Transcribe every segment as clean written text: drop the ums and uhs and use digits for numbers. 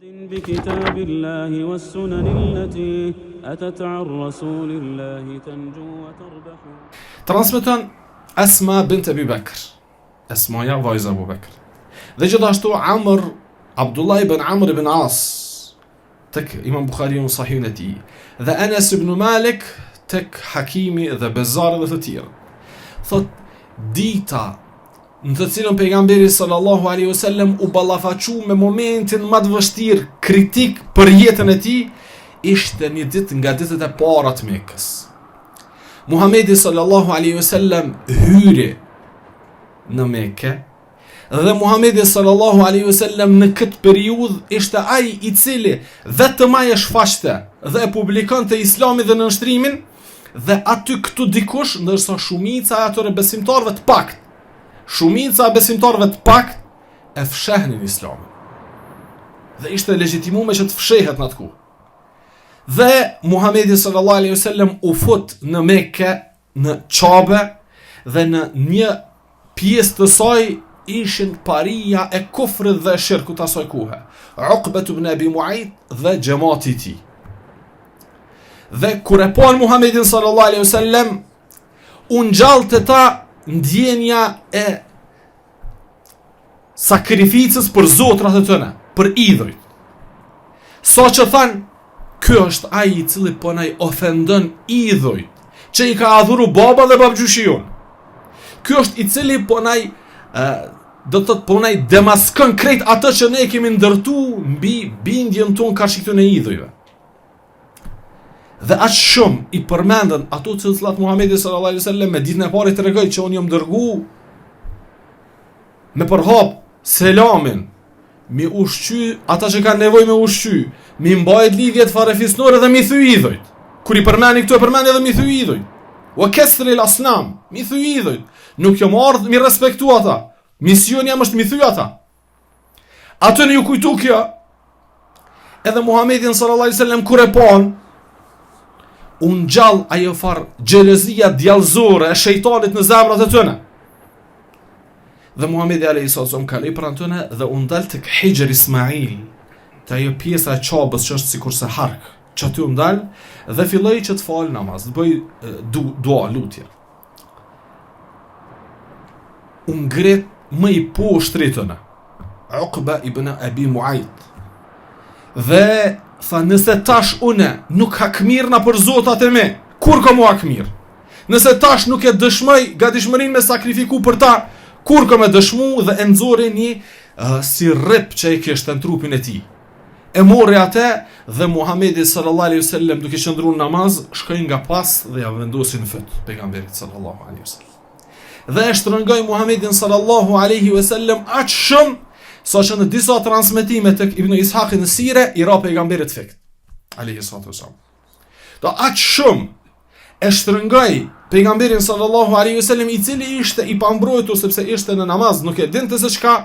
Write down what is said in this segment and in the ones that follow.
بكتاب الله والسنن التي أتت عن رسول الله تنجو وتربح. Transmeton Asma bint Abi Bakr, Asmaja vajza Abu Bakr. Dhe gjithashtu Abdullah ibn Amr ibn As, tek Imam Bukhari në Sahihun e tij. Dhe Anas ibn Malik tek Hakimi dhe Bezari dhe të tjerë. Thot dita në të cilën pejgamberi sallallahu alaihi wasallam u ballafaqu me momentin më të vështirë kritik për jetën e tij, ishte një ditë nga ditët e para të Mekës. Muhamedi sallallahu alaihi wasallam hyri në Mekë dhe Muhamedi sallallahu alaihi wasallam në këtë periudhë ishte ai i cili vetëm ai e shfaqte dhe e publikonte Islamin dhe nënshtrimin, dhe aty këtu dikush, ndërsa shumica e atyre besimtarëve të pakt, e fshehnin Islamin. Dhe ishte legjitimuar që të fshehet në atë kohë. Dhe Muhamedi sallallahu alaihi wasallam u fut në Mekë, në Qabe, dhe në një pjesë të saj ishin paria e kufrit dhe shirkut asaj kohe. Uqba ibn Abi Mu'ayt dhe xhamati i tij. Dhe kur e pa Muhamedin sallallahu alaihi wasallam, u ngjall te ta ndjenja e sakrificës për zotrat e tëne, për idhujt. Sa që thanë, ky është ai i cili po na ofendon idhujt, që i ka adhuru baba dhe babgjyshion. Ky është i cili po na do të thotë po na demaskon krejt atë që ne kemi ndërtu mbi bindjen tonë karshitën e idhujve. Dhe aq shumë i përmendën ato të cilat Muhamedi sallallahu alaihi wasallam me ditën e parë tregoi që unë jam dërgu me përhap selamin, mi ushqy ata që kanë nevojë me ushqy, mi mbajt lidhjet farefisnore dhe mi thy idhujt. Kur i përmeni këtu e përmeni edhe mi thy idhujt. Wa kasri al-asnam, mi thy idhujt. Nuk jam ardhur mi respektu ata. Misioni jam është mi thy ata. Atë në ju kujtu kjo. Edhe Muhamedin sallallahu alaihi wasallam kur e pan, unë gjallë ajo farë gjelezia djallëzore e shejtanit në zemrat e tëne. Dhe Muhamedi alayhi sallam kaloi pranë tëne dhe unë dalë të Hijr Ismail, të ajo pjesa e Qabës që është sikur se hark, që aty unë dalë dhe filloi që të falë namaz, të bëj dua, lutje. Unë ngret më i poshtri tëne, Uqba ibn Abi Mu'ayt. Dhe tha, nëse tash une nuk hakmir na për zotat e me, kur ka mu hakmir? Nëse tash nuk e dëshmoj ga dishmërin me sakrifiku për ta, kur ka me dëshmu? Dhe e nëzori një si rip që e kishtë në trupin e ti. E mori atë dhe Muhamedi sallallahu alaihi wasallam duke qëndruar në namaz, shkoi nga pas dhe ja vendosi në fët pejgamberit sallallahu alaihi wasallam. Dhe e shtrëngoi Muhamedin sallallahu alaihi wasallam aq shumë sa që në disa transmetime tek Ibn Ishaq në Sire i ra pejgamberit fekt alayhi salatu wasallam. Do aq shumë e shtrëngoi pejgamberin sallallahu alaihi wasallam, i cili ishte i pambrojtur sepse ishte në namaz, nuk e dinte se çka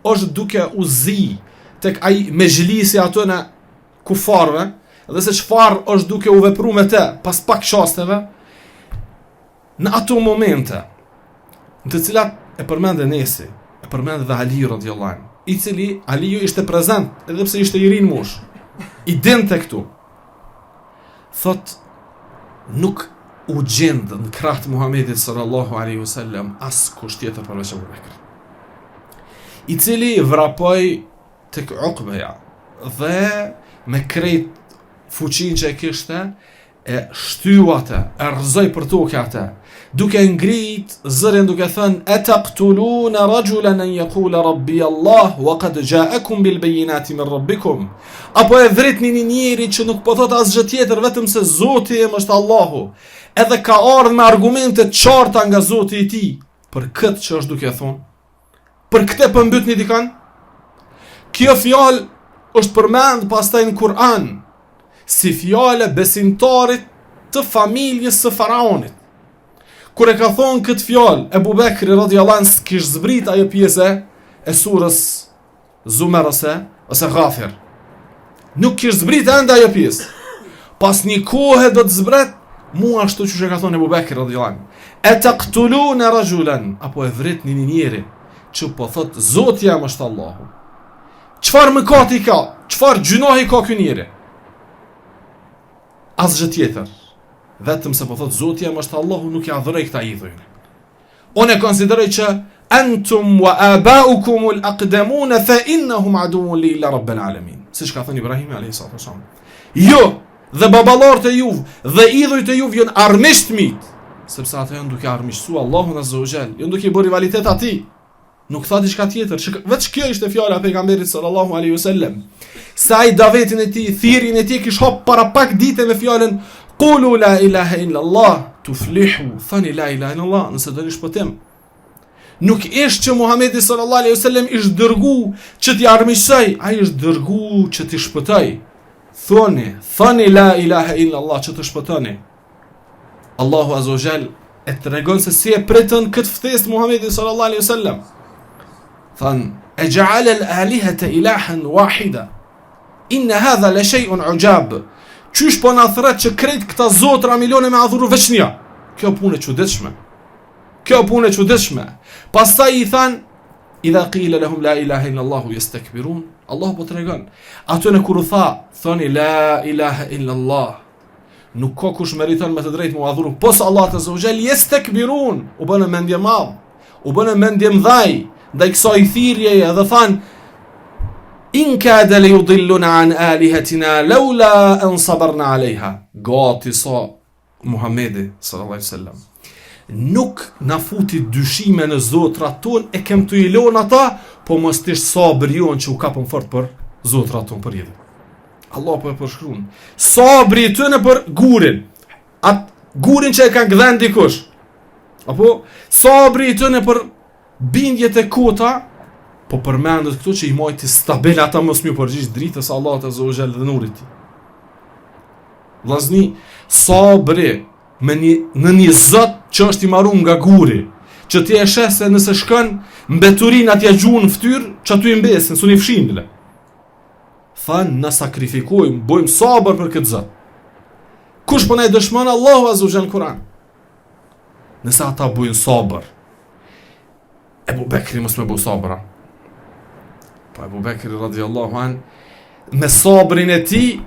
është duke u zi tek ai mezhlisi ato në kufarve, dhe se çfarë është duke u vepruar me të pas pak çasteve. Në ato momente në të cilat e përmendën Nesi, e përmendën dhe Ali radhiyallahu anhu, i cili Aliu ishte prezent, edhe pse ishte i rin mosh, i dinte këtu. Thot, nuk u gjendë në krahët Muhamedit sallallahu alaihi wasallam as kusht tjetër përveç Abu Bekrit, i cili vrapoi tek Uqbeja dhe me krejt fuqin që e kishte, e shtyu atë, e rrëzoi për tokë atë, duke ngrit zërin duke thënë, ataqtuluna rajulan an yaqula rabbi Allah wa qad ja'akum bil bayinati min rabbikum. Apo e vritni një njeri që nuk po thot asgjë tjetër vetëm se Zoti im është Allahu, edhe ka ardhur me argumente të qarta nga Zoti i tij për këtë që është duke thonë. Për këtë po mbytni dikan? Kjo fjalë është përmend pastaj në Kur'an si fjale besimtarit të familjes së faraonit. Kur e ka thonë këtë fjalë, Ebu Bekri radhiyallahu anhu kish zbrit ajo pjesë e surës Zumer ose Ghafir. Nuk kish zbrit ende ajo pjesë. Pas një kohe do të zbret, mua ashtu që ka thonë Ebu Bekri radhiyallahu anhu. Ataqtuluna rajulan, apo e vritni një njeri që po thot Zoti jam është Allahu. Çfarë mëkati ka? Çfarë gjunohi ka ky njeri? Asgjë tjetër. Vetëm se po thot Zoti jam është Allahu, nuk ja adhuroj këta idhujnë. Unë konsideroj që antum wa abaukum al-aqdamun fa innahum aduwwun li illa rabbil alamin. Siç ka thënë Ibrahimi alayhis salam. Jo, dhe baballarët e juve dhe idhujt e juve janë armiqt mit, sepse ata janë duke armiqsuar Allahun azza wa jall, janë duke bërë rivalitet atij. Nuk tha diçka tjetër, vetë kjo ishte fjala e pejgamberit sallallahu alaihi wasallam. Sa ai davetin e tij, thirrjen e tij kish hop para pak ditë me fjalën qulu la ilaha illa Allah tuflihu, thani la ilaha illa Allah, nëse doni shpëtim. Nuk ishte që Muhamedi sallallahu alaihi wasallam ishte dërgu që t'i armiqsoj, ai ishte dërgu që t'i shpëtoj. Thani la ilaha illa Allah që të shpëtoni. Allahu azza wa jall e tregon se si e pritën këtë ftesë Muhamedi sallallahu alaihi wasallam. Than ej'al al-alihata ilahan wahida. Inna hadha la shay'un ujab. Qysh po na thret që krejt këta zotra milione me adhuru veç një. Kjo punë e çuditshme. Pastaj i than idha qila lahum la ilaha illa Allah yastakbirun. Allah po tregon. Ato në kur u thoni la ilaha illa Allah. Nuk ka kush meriton me të drejtë mu adhuru pos Allah të zogjel, yastakbirun. U bënë mendje madh, u bënë mendje mdhaj ndaj kësaj thirrjeje dhe than in kada li yudilluna an alihatina laula an sabarna alaiha. Gati sa Muhamedi sallallahu alaihi wasallam nuk na futi dyshime në zotrat ton, e kem të ilon ata, po mos tish sabër jon që u kapën fort për zotrat ton për jetë. Allah po e përshkruan. Sabri i tyre për gurin. Atë gurin që e kanë gdhen dikush. Apo sabri i tyre për bindjet e kota, po përmendet këtu që i mojti stabil ata mos më përgjigj dritës Allahut azza wa jall dhe nurit. Vllazni, sabri në një zot që është i marrur nga guri, që ti e sheh se nëse shkon mbeturin atje gjuhën në fytyrë, që aty i mbesin, suni fshindle. Than na sakrifikojmë, bëjmë sabër për këtë zot. Kush po na i dëshmon Allahu azza wa jall në Kur'an? Nëse ata bëjnë sabër, Ebu Bekri mos me bëu sabra. Po Ebu Bekri radiallahu an, me sabrin e tij,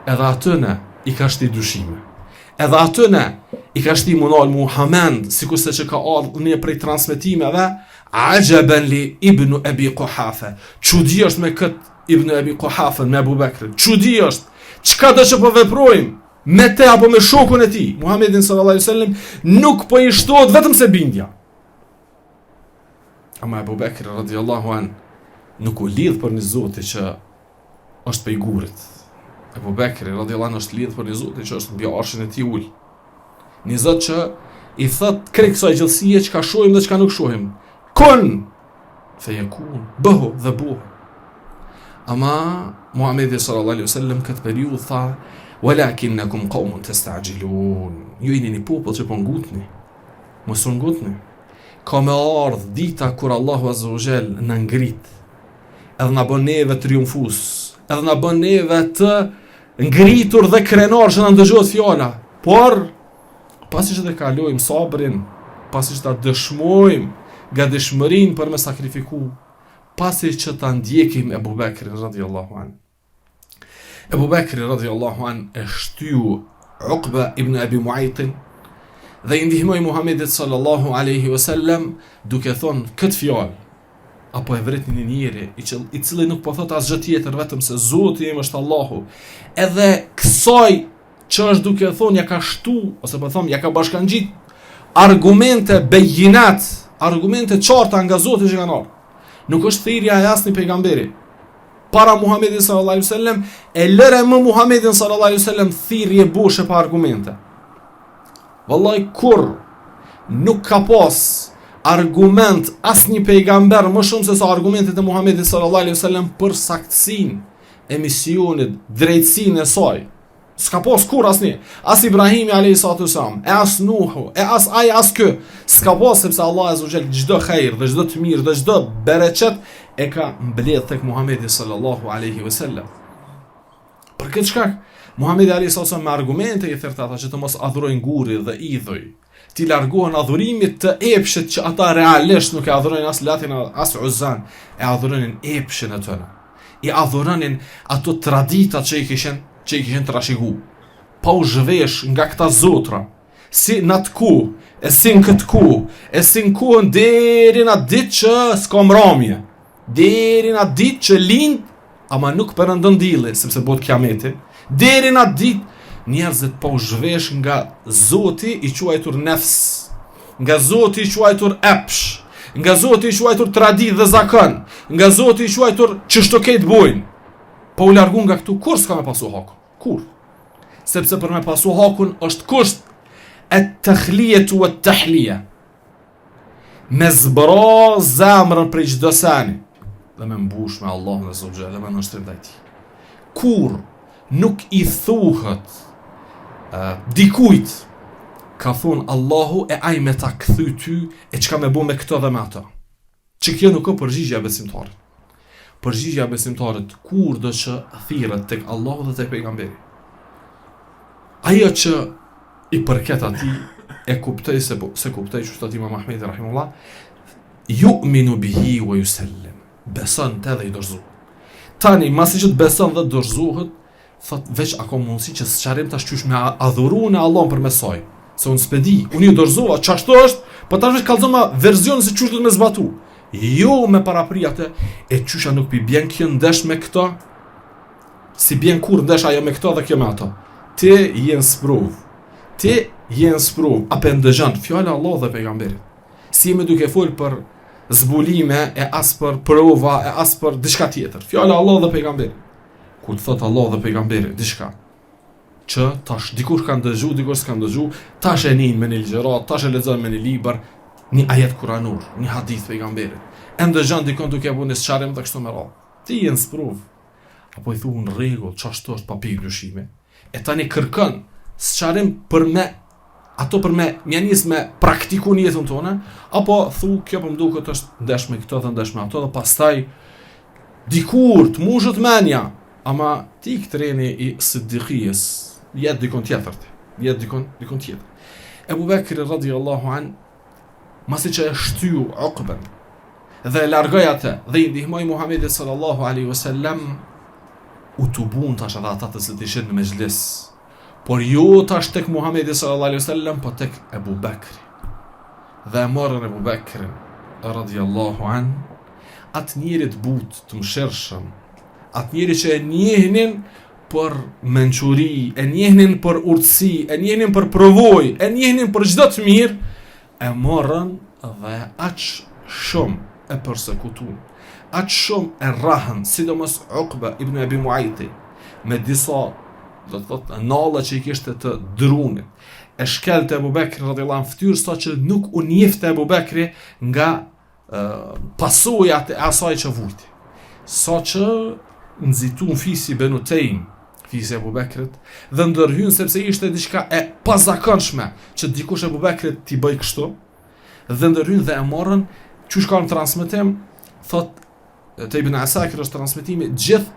edhe atyne i ka shti dyshime. Edhe atyne i ka shti munal Muhammed, sikurse që ka ardhur një prej transmetimeve, ajaban li ibn Abi Quhafa. Çudi është me kët ibn Abi Quhafa me Abu Bekrin. Çudi është. Çka do që po veprojmë me te apo me shokun e tij, Muhammedin sallallahu alaihi wasallam, nuk po i shtohet vetëm se bindja. Ama Abu Bekri radiallahu an nuk u lidh për një zoti që është pe i gurit. Abu Bekri radiallahu an është lidh për një zoti që është mbi arshin e tij ul. Një zot që i thot krejt kësaj gjallësie që ka shohim dhe që ka nuk shohim. Kun feyakun, bëhu dhe buhu. Ama Muhamedi sallallahu alaihi wasallam këtë periudhë tha walakinnakum qaumun tastajilun. Ju jeni një popull që po ngutni. Mos u ngutni. Ka me ardh dita kur Allahu azza wa jall na ngrit, edhe na bën neve triumfus, edhe na bën neve të ngritur dhe krenar që na ndëgjohet fjala. Por pasi që të kalojmë sabrin, pasi që ta dëshmojmë nga dëshmërinë për me sakrifiku, pasi që ta ndjekim Ebu Bekrin radiallahu an. Ebu Bekri radiallahu an e shtyu Uqba ibn Abi Muaytin dhe i ndihmoi Muhamedit sallallahu alaihi wasallam duke thonë këtë fjalë. Apo e vret një njeri i cili nuk po thot asgjë tjetër vetëm se Zoti im është Allahu. Edhe kësaj që është duke thonë ja ka shtu, ose po them ja ka bashkangjit argumente bejinat, argumente qarta nga Zoti që kanë ardhur. Nuk është thirrja e asnjë pejgamberi. Para Muhamedit sallallahu alaihi wasallam e lëre më Muhamedin sallallahu alaihi wasallam thirrje boshe pa argumente. Wallahi kur nuk ka pas argument asnjë pejgamber më shumë se sa argumentet e Muhamedit sallallahu alaihi wasallam për saktësinë e misionit, drejtësinë e saj. S'ka pas kur asnjë. As Ibrahimi alayhi salatu wasalam, e as Nuhu, e as ai as kë. S'ka pas sepse Allah azza wa jall çdo hajër dhe çdo të mirë dhe çdo bereqet e ka mbledh tek Muhamedi sallallahu alaihi wasallam. Për këtë shkak Muhamedi alayhi salatu wasalam me argumente i thërta ata që të mos adhurojnë guri dhe idhuj, ti largohen adhurimit të epshit që ata realisht nuk e adhurojnë as Latin as Uzan, e adhurojnë epshin e tyre. i adhuronin ato tradita që i kishin trashëgu. Pa u zhvesh nga këta zotra, si në atë ku, e si në këtë ku, e si në kuën deri në atë ditë që s'ka mramje, deri në atë ditë që lind, ama nuk përëndon dili, sepse bot kiameti, deri në atë ditë njerëzit pa u zhvesh nga Zoti i quajtur nefs, nga Zoti i quajtur epsh, nga Zoti i quajtur tradit dhe zakon, nga Zoti i quajtur çështo këtë bojnë. Pa u largu nga këtu, kur s'ka me pasu hakun? Kur? Sepse për me pasu hakun është kusht e të khlijetu e të hlije. Me zbëra zemrën prej çdo seni dhe me mbush me Allahun azza wa jalla dhe me nështrim ndaj tij. Kur nuk i thuhet dikujt ka thonë Allahu e aj me ta këthy ty e çka me bu me këto dhe me ato. Që kjo nuk o përgjigja besimtarit. Përgjigja besimtarit kur do që thirret tek Allahu dhe tek pejgamberi. Ajo që i përket ati e kuptoj se kuptoj që shtot Imam Ahmedi rahimullah, yu'minu bihi wa yusallim. Beson të edhe i dorëzu. Tani, masi që të beson dhe të dorëzuhet, thot veç ako mundësi që së qarim të shqysh me adhuru në Allah për mesaj. Se unë s'pedi, unë ju dorëzua, qashtu është, për ta veç kalzoma verzion se qysh do të me zbatu. Jo me parapri atë, e qysha nuk pi bjen kjo ndesh me këto, si bjen kur ndesh ajo me këto dhe kjo me ato. Ti jenë spruv, ape ndëgjën, fjallë Allah dhe pejgamberit. Si me duke full për zbulime, e as për prova, e as për dishka tjetër. Fjallë Allah dhe pejgamberit. Kur të thot Allah dhe pejgamberit, dishka, që tash dikush kanë dëgju, dikush s'kanë dëgju, tash e nin me një ligjerat, tash e lexon me një libër, një ajet kuranur, një hadith pejgamberit. E ndëgjën dikon duke bu një sqarim dhe kështu me radhë. Ti jenë spruv. Apo i thu në rregull, çashtu është pa pikë dyshime. E tani kërkën sqarim për me mjanis me praktiku në jetën tonë, apo thu kjo po mduket është ndesh me këto dhe ndesh me ato dhe pastaj dikur të mushët menja, ama ti këtreni i siddiqijës, jetë dikon tjetër. Ebu Bekri radiallahu an, masi që e shtyu Uqben dhe e largoj atë dhe i ndihmoj Muhamedi sallallahu alaihi wasallam, u të bun tash edhe ata të se të ishin në mejlis, por jo tash tek Muhamedi sallallahu alaihi wasallam, po tek Ebu Bekri. Dhe e marrën Ebu Bekrin radiallahu an, atë njerit but të mëshirshëm, atë njeri që e njehnin për mençuri, e njehnin për urtësi, e njehnin për provoj, e njehnin për çdo të mirë, e marrën dhe aq shumë e përsekutun, aq shumë e rrahën, sidomos Uqba ibn Abi Muajti, me disa, do të thotë, nalla që i kishte të drunit, e shkelte Ebu Bekri radhiyallahu anhu fytyrë, sa që nuk u njefte Ebu Bekri nga pasojat e asaj që vujti. Sa që nxitun fisi Benu Tejm, fisi Ebu Bekrit, dhe ndërhyn sepse ishte diçka e pazakonshme që dikush Ebu Bekrit t'i bëj kështu, dhe ndërhyn dhe e morën, qysh ka në transmetim, thot te Ibn Asakir është transmetimi, gjithë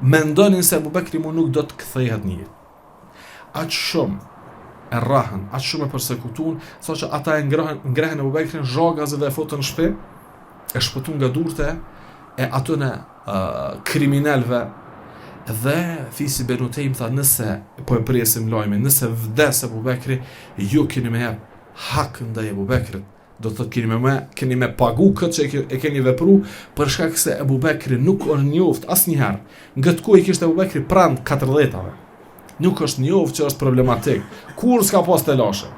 mendonin se Ebu Bekri mu nuk do të kthehet një. Aq shumë e rrahën, aq shumë e përsekutun, sa që ata e ngrehen Ebu Bekrin zhagazi dhe e fotën në shtëpi, e shpëtun nga durte e atyne kriminalve, dhe fisi Benu Tejm tha, nëse po e presim lajmin, nëse vdes Ebu Bekri, ju keni me jep hak ndaj Ebu Bekrit, do të thotë keni me pagu këtë që e keni vepru, për shkak se Ebu Bekri nuk është njoft asnjëherë. Nga të ku i kishte Ebu Bekri pranë 40-tave. Nuk është njoft që është problematik. Kur s'ka pas të lashe.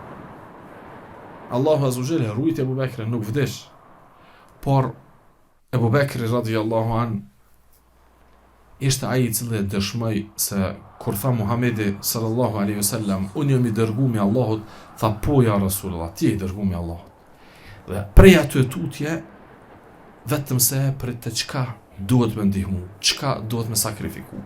Allahu azza wa jalla ruajti Ebu Bekrin, nuk vdish. Por Ebu Bekri radhiyallahu an ishte ai i cili dëshmoi se kur tha Muhamedi sallallahu alaihi wasallam, unë jam i dërguar i Allahut, tha po ja Rasulullah, ti je i dërguar i Allahut. Dhe prej aty tutje, vetëm se për të çka duhet me ndihmu, çka duhet me sakrifiku.